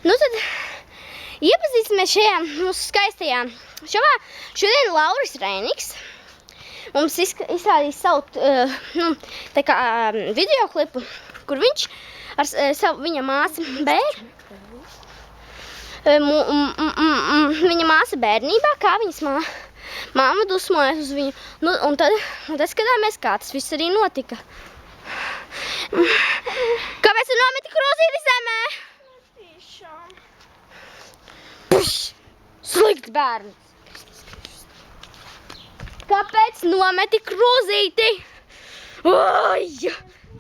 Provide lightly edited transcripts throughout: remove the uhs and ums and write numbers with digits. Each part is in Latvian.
Nu tad iepazīsimies šajā mūsu skaistajā šovā. Šodien Lauris Reiniks mums izrādīs savu tā kā videoklipu, kur viņš ar viņa māsu viņa māsa bērnībā, kā viņas mamma dusmojas uz viņu. Nu, un tad skatāmies, kā tas viss arī notika. Kāpēc tu nometi krūzīti zemē? Puš! Slikts bērns! Kāpēc nometi krūzīti? Oj!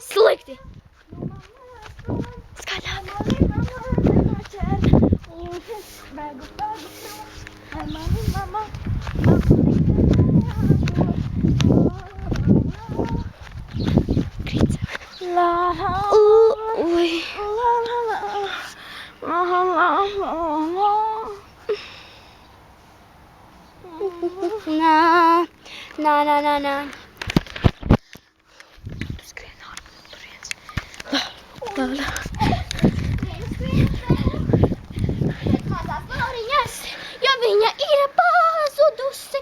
Slikti! Skaļāk! Ui! Nā. Tu skrien ārā, turiens. Mazās Lauriņas, jo viņa ir pazudusi.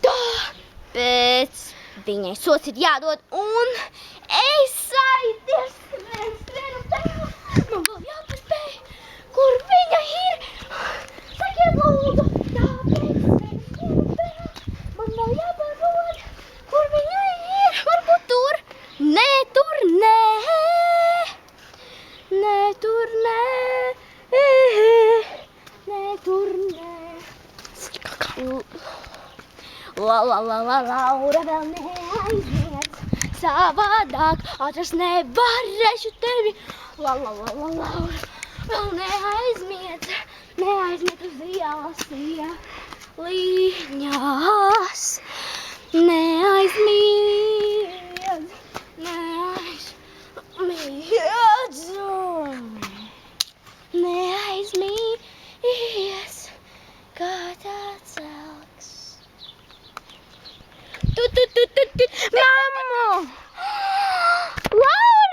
Tāpēc viņai sots ir jādod un es skrienu tajā. Man vēl jāpaspēj, kur viņa ir. Sakiet lūdzu, tāpēc skrienu tajā. Man vēl jāparod, kur viņa ir. Varbūt tur. Nē, tur nē. Nē, tur nē. Nē, tur nē. Laura vēl neaizmiet. Savādāk atrast nevarēšu tevi. Laura vēl neaizmiet. Neaizmiet uz ielas, ieliņās. Neaizmiet.